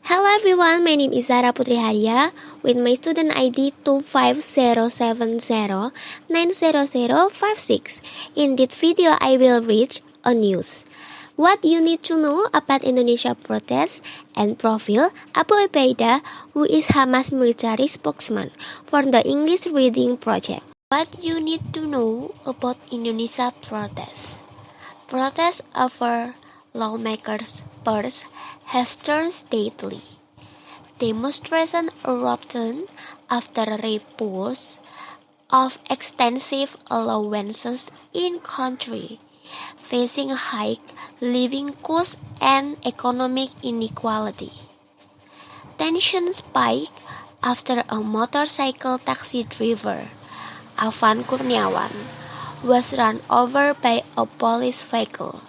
Hello everyone, my name is Zara Putri Haria with my student ID 25070900056. In this video, I will read a news. What you need to know about Indonesia protests and profile Abu Ubaidah, who is Hamas military spokesman for the English Reading Project. What you need to know about Indonesia protests. Protests over lawmakers' purse have turned stately. Demonstrations erupted after reports of extensive allowances in country facing high living costs and economic inequality. Tension spiked after a motorcycle taxi driver, Afan Kurniawan, was run over by a police vehicle.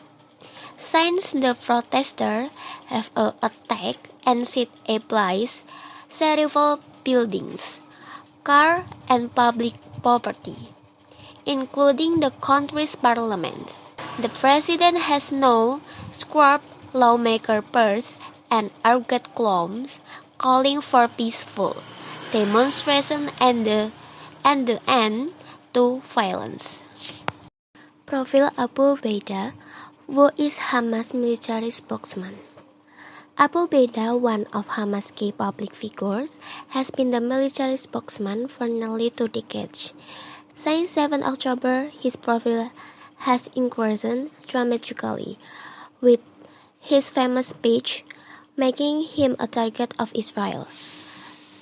Since the protesters have attacked and set ablaze several buildings, cars, and public property, including the country's parliament. The president has now scrapped lawmaker purse and urged claims calling for peaceful demonstration and the end to violence. Profile Abu Ubaidah, who is Hamas military spokesman. Abu Ubaidah, one of Hamas' key public figures, has been the military spokesman for nearly 2 decades. Since 7 October, his profile has increased dramatically, with his famous speech making him a target of Israel,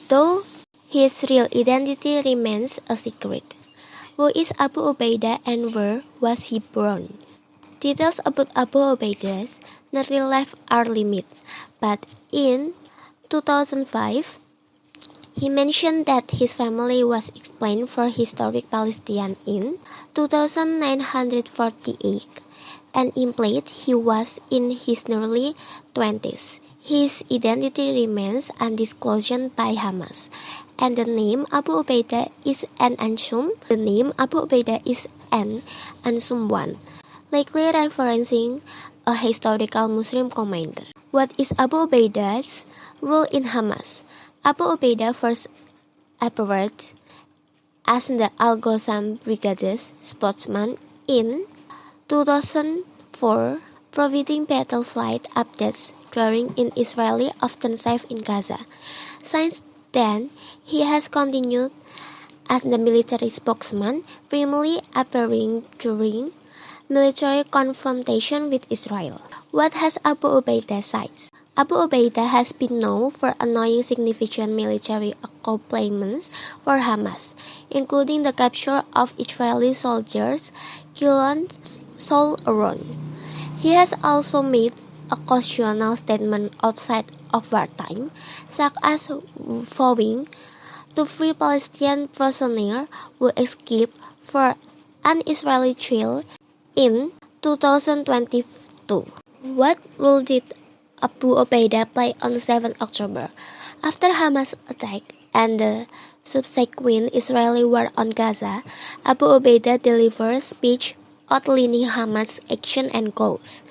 though his real identity remains a secret. Who is Abu Ubaidah and where was he born? Details about Abu Ubaidah's early life are limited, but in 2005, he mentioned that his family was explained for historic Palestine in 2948 and implied he was in his early 20s. His identity remains undisclosed by Hamas, and the name Abu Ubaidah is an assumed one, likely referencing a historical Muslim commander. What is Abu Ubaidah's role in Hamas? Abu Ubaidah first appeared as the Al-Ghassam Brigade's spokesman in 2004, providing battle flight updates during an Israeli offensive in Gaza. Since then, he has continued as the military spokesman, primarily appearing during military confrontation with Israel. What has Abu Ubaidah said? Abu Ubaidah has been known for annoying significant military accomplishments for Hamas, including the capture of Israeli soldiers killed on Soul Aron. He has also made occasional statements outside of wartime, such as vowing to free Palestinian prisoners who escaped for an Israeli trial in 2022. What role did Abu Ubaidah play on 7 October? After Hamas attack and the subsequent Israeli war on Gaza, Abu Ubaidah delivered a speech outlining Hamas' action and goals.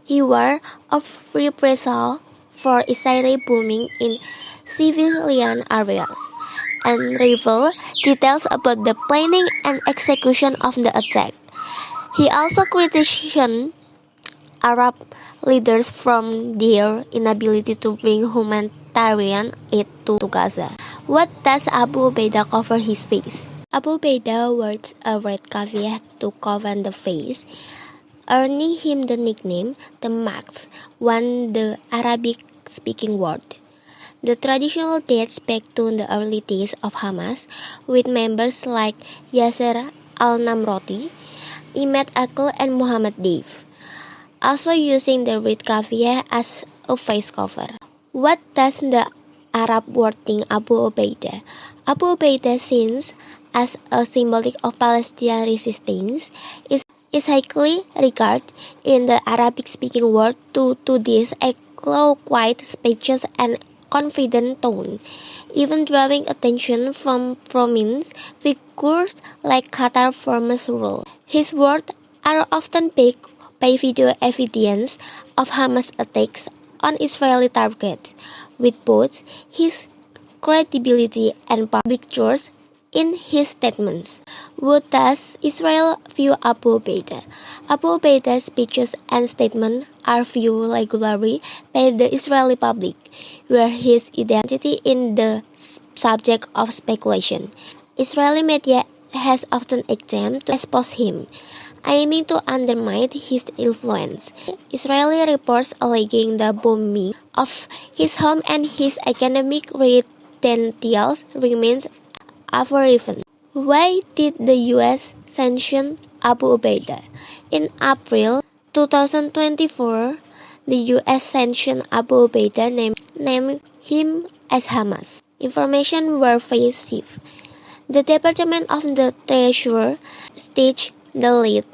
He warned of reprisal for Israeli bombing in civilian areas and revealed details about the planning and execution of the attack. He also criticized Arab leaders from their inability to bring humanitarian aid to Gaza. What does Abu Ubaidah cover his face? Abu Ubaidah wears a red kafiyah to cover the face, earning him the nickname the Max, one the Arabic-speaking world. The traditional dates back to the early days of Hamas, with members like Yasser al-Namroti, Imad Akil, and Muhammad Deif, also using the red kafiyah as a face cover. What does the Arab world think Abu Ubaidah? Abu Ubaidah, seen as a symbol of Palestinian resistance, is highly regarded in the Arabic-speaking world due to this quiet speeches and confident tone, even drawing attention from prominent figures like Qatar former rule. His words are often backed by video evidence of Hamas attacks on Israeli targets, with both his credibility and public trust in his statements. Would thus Israel view Abu Ubaidah? Abu Ubaidah's speeches and statements are viewed regularly by the Israeli public, where his identity is the subject of speculation. Israeli media has often attempted to expose him, aiming to undermine his influence. Israeli reports alleging the bombing of his home and his academic credentials remains unproven. Why did the U.S. sanction Abu Ubaidah? In April 2024, the U.S. sanctioned Abu Ubaidah, named him as Hamas. Information were evasive. The Department of the Treasury staged the lead.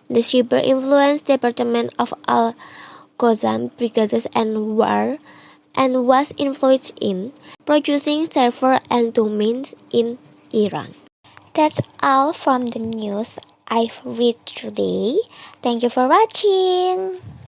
The cyber influence department of Al-Qassam Brigades and War and was influenced in producing server and domains in Iran. That's all from the news I've read today. Thank you for watching.